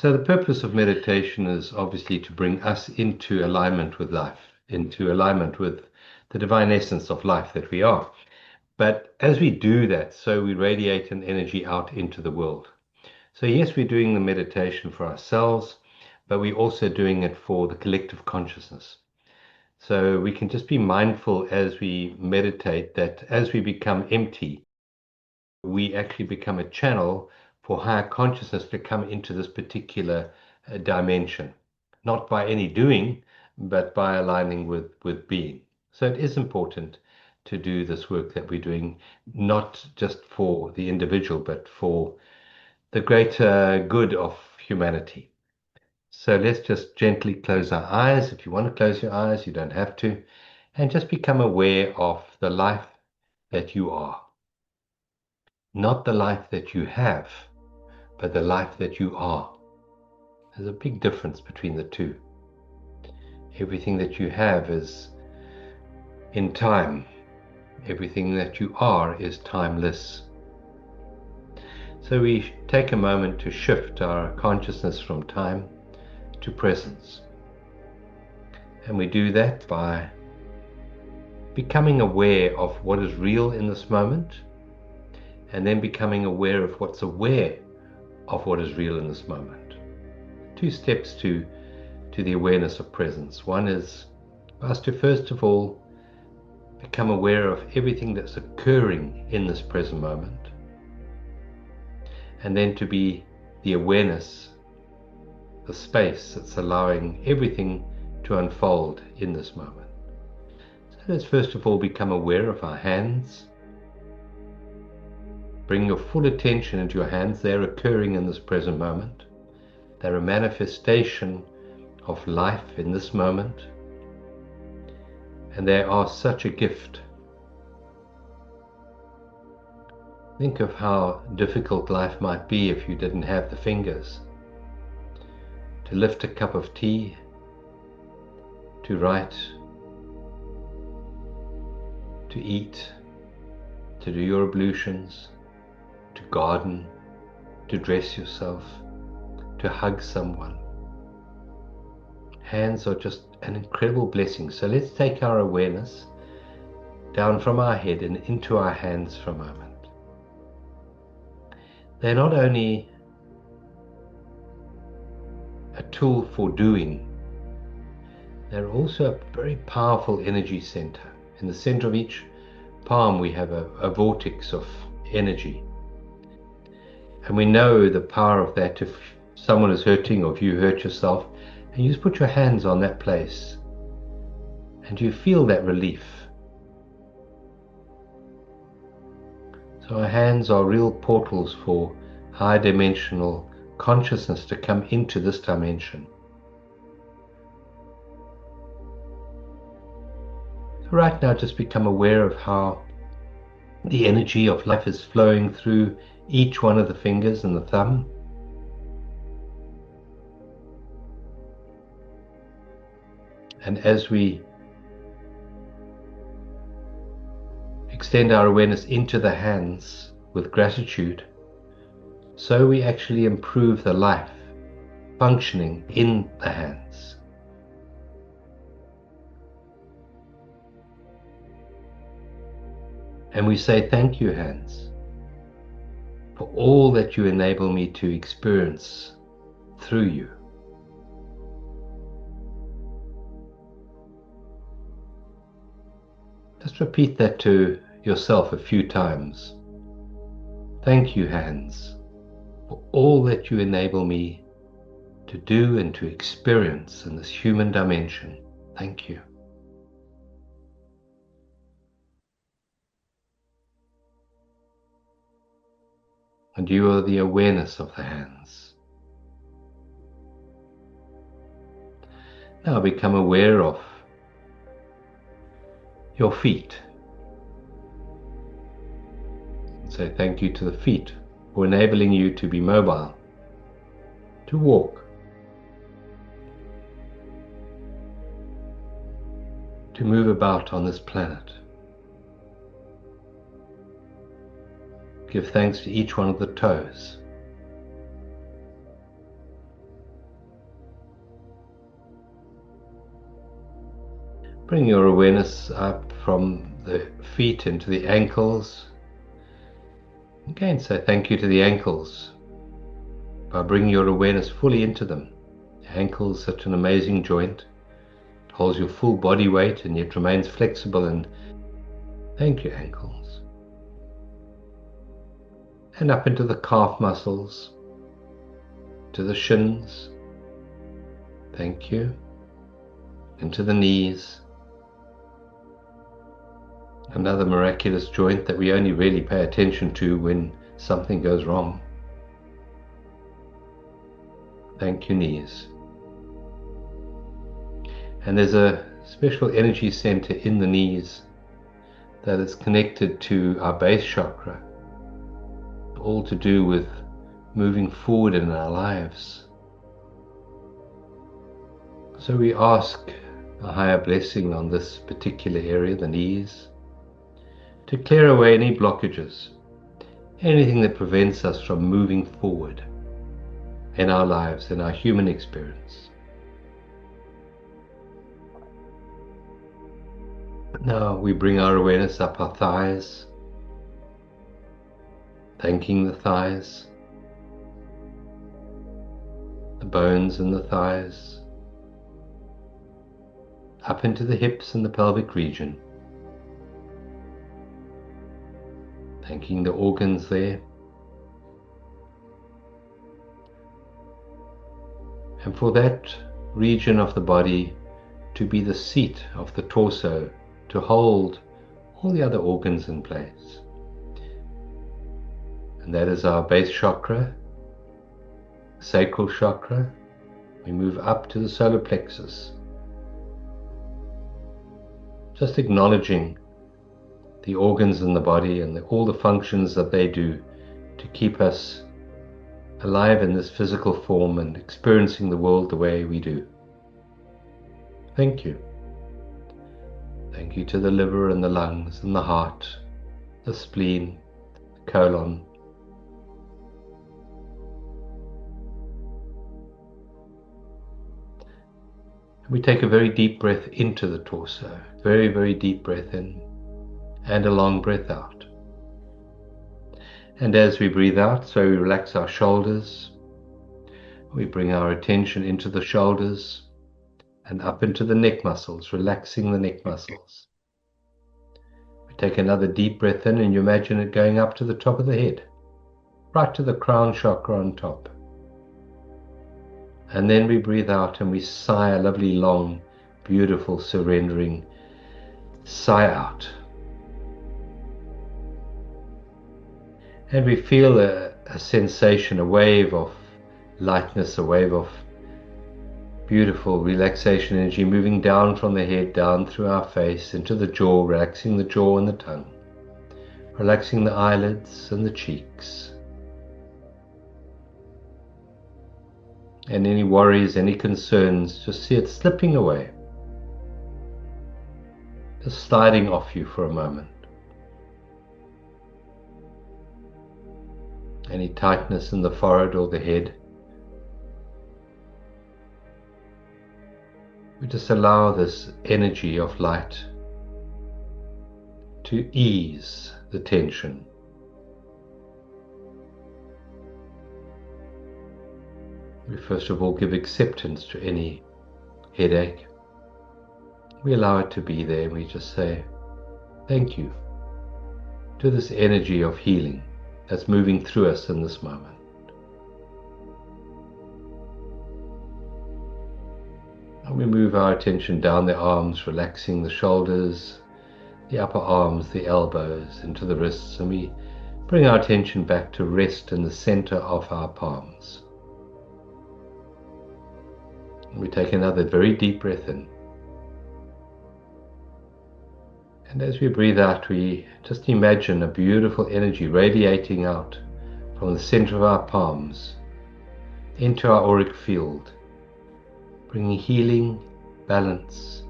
So the purpose of meditation is obviously to bring us into alignment with life, into alignment with the divine essence of life that we are. But as we do that, so we radiate an energy out into the world. So yes, we're doing the meditation for ourselves, but we're also doing it for the collective consciousness. So we can just be mindful as we meditate that as we become empty, we actually become a channel for higher consciousness to come into this particular dimension, not by any doing, but by aligning with being. So it is important to do this work that we're doing, not just for the individual, but for the greater good of humanity. So let's just gently close our eyes. If you want to close your eyes, you don't have to. And just become aware of the life that you are. Not the life that you have, but the life that you are. There's a big difference between the two. Everything that you have is in time. Everything that you are is timeless. So we take a moment to shift our consciousness from time to presence. And we do that by becoming aware of what is real in this moment, and then becoming aware of what's aware of what is real in this moment. Two steps to the awareness of presence. One is for us to first of all become aware of everything that's occurring in this present moment, and then to be the awareness, the space that's allowing everything to unfold in this moment. So let's first of all become aware of our hands. Bring your full attention into your hands. They're occurring in this present moment. They're a manifestation of life in this moment. And they are such a gift. Think of how difficult life might be if you didn't have the fingers. To lift a cup of tea, to write, to eat, to do your ablutions, to garden, to dress yourself, to hug someone. Hands are just an incredible blessing. So let's take our awareness down from our head and into our hands for a moment. They're not only a tool for doing, they're also a very powerful energy center. In the center of each palm we have a vortex of energy. And we know the power of that. If someone is hurting or if you hurt yourself, and you just put your hands on that place and you feel that relief. So our hands are real portals for high dimensional consciousness to come into this dimension. So right now just become aware of how the energy of life is flowing through each one of the fingers and the thumb. And as we extend our awareness into the hands with gratitude, so we actually improve the life functioning in the hands. And we say, thank you, hands, for all that you enable me to experience through you. Just repeat that to yourself a few times. Thank you, hands, for all that you enable me to do and to experience in this human dimension. Thank you. And you are the awareness of the hands. Now become aware of your feet. Say thank you to the feet for enabling you to be mobile, to walk, to move about on this planet. Give thanks to each one of the toes. Bring your awareness up from the feet into the ankles. Again, say thank you to the ankles by bringing your awareness fully into them. The ankle is such an amazing joint. It holds your full body weight and yet remains flexible, and thank you, ankles. And up into the calf muscles, to the shins. Thank you. Into the knees. Another miraculous joint that we only really pay attention to when something goes wrong. Thank you, knees. And there's a special energy center in the knees that is connected to our base chakra, all to do with moving forward in our lives. So we ask a higher blessing on this particular area, the knees, to clear away any blockages, anything that prevents us from moving forward in our lives, in our human experience. Now we bring our awareness up our thighs, thanking the thighs, the bones in the thighs, up into the hips and the pelvic region, thanking the organs there, and for that region of the body to be the seat of the torso, to hold all the other organs in place. And that is our base chakra, sacral chakra. We move up to the solar plexus, just acknowledging the organs in the body and all the functions that they do to keep us alive in this physical form and experiencing the world the way we do. Thank you. Thank you to the liver and the lungs and the heart, the spleen, the colon. We take a very deep breath into the torso, very, very deep breath in, and a long breath out. And as we breathe out, so we relax our shoulders. We bring our attention into the shoulders and up into the neck muscles, relaxing the neck muscles. We take another deep breath in, and you imagine it going up to the top of the head, right to the crown chakra on top. And then we breathe out and we sigh a lovely, long, beautiful, surrendering sigh out. And we feel a sensation, a wave of lightness, a wave of beautiful relaxation energy moving down from the head, down through our face, into the jaw, relaxing the jaw and the tongue, relaxing the eyelids and the cheeks. And any worries, any concerns, just see it slipping away, just sliding off you for a moment. Any tightness in the forehead or the head, we just allow this energy of light to ease the tension. We first of all give acceptance to any headache. We allow it to be there, and we just say thank you to this energy of healing that's moving through us in this moment. And we move our attention down the arms, relaxing the shoulders, the upper arms, the elbows, into the wrists, and we bring our attention back to rest in the center of our palms. And we take another very deep breath in. And as we breathe out, we just imagine a beautiful energy radiating out from the center of our palms into our auric field, bringing healing, balance,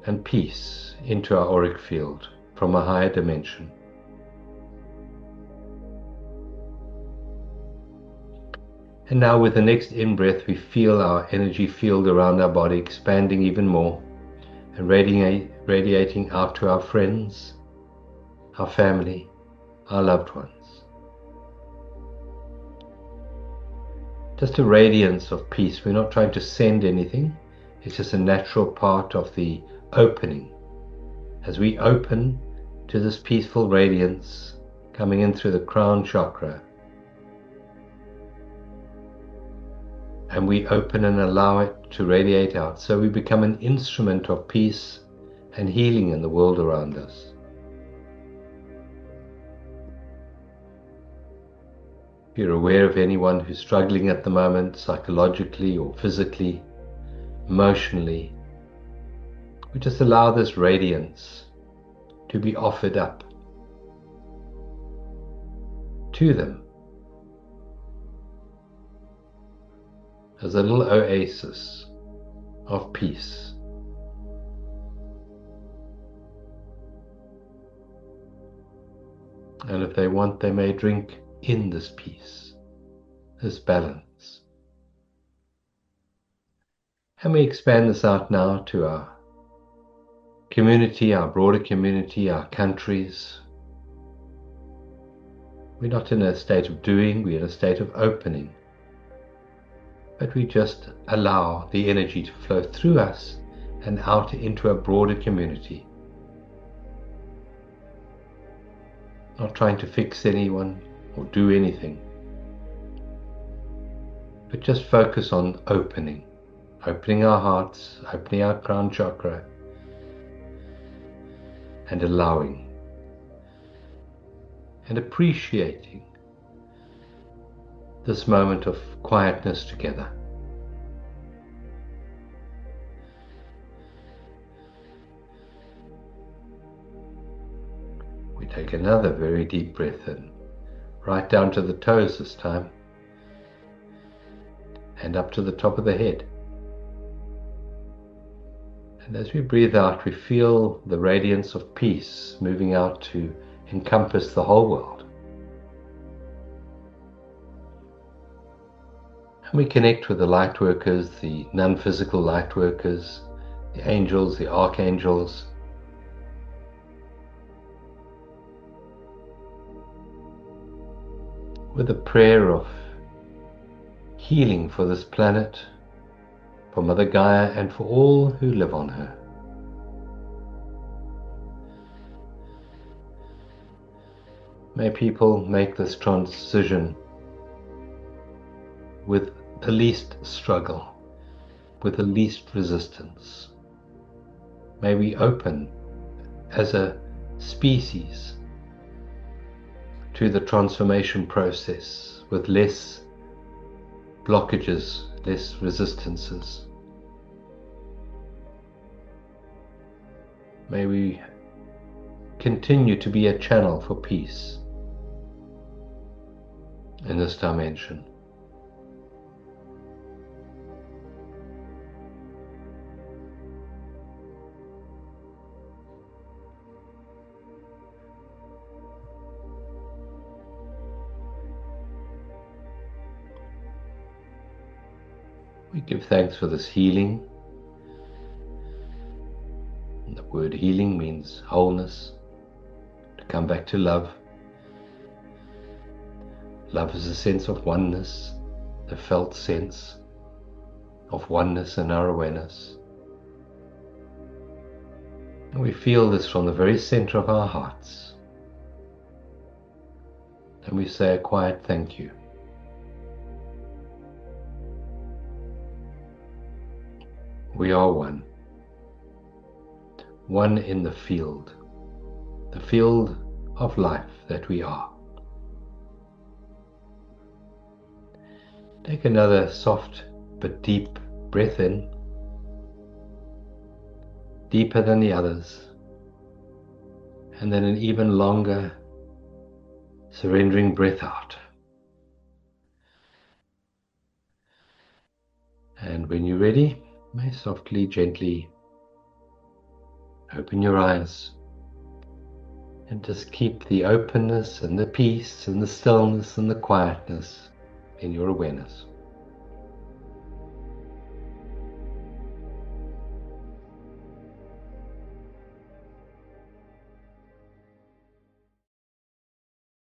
and peace into our auric field from a higher dimension. And now with the next in-breath, we feel our energy field around our body expanding even more and radiating out to our friends, our family, our loved ones. Just a radiance of peace. We're not trying to send anything. It's just a natural part of the opening. As we open to this peaceful radiance coming in through the crown chakra, and we open and allow it to radiate out, so we become an instrument of peace and healing in the world around us. If you're aware of anyone who's struggling at the moment, psychologically or physically, emotionally, we just allow this radiance to be offered up to them as a little oasis of peace. And if they want, they may drink in this peace, this balance. And we expand this out now to our community, our broader community, our countries. We're not in a state of doing, we're in a state of opening. But we just allow the energy to flow through us and out into a broader community. Not trying to fix anyone or do anything, but just focus on opening our hearts, opening our crown chakra, and allowing and appreciating this moment of quietness together. We take another very deep breath in, right down to the toes this time, and up to the top of the head. And as we breathe out, we feel the radiance of peace moving out to encompass the whole world. And we connect with the light workers, the non-physical light workers, the angels, the archangels, with a prayer of healing for this planet, for Mother Gaia, and for all who live on her. May people make this transition with the least struggle, with the least resistance. May we open as a species to the transformation process with less blockages, less resistances. May we continue to be a channel for peace in this dimension. We give thanks for this healing. The word healing means wholeness, to come back to love. Love is a sense of oneness, the felt sense of oneness in our awareness. And we feel this from the very center of our hearts. And we say a quiet thank you. We are one. One in the field of life that we are. Take another soft but deep breath in, deeper than the others, and then an even longer surrendering breath out. And when you're ready, may softly, gently open your eyes and just keep the openness and the peace and the stillness and the quietness in your awareness.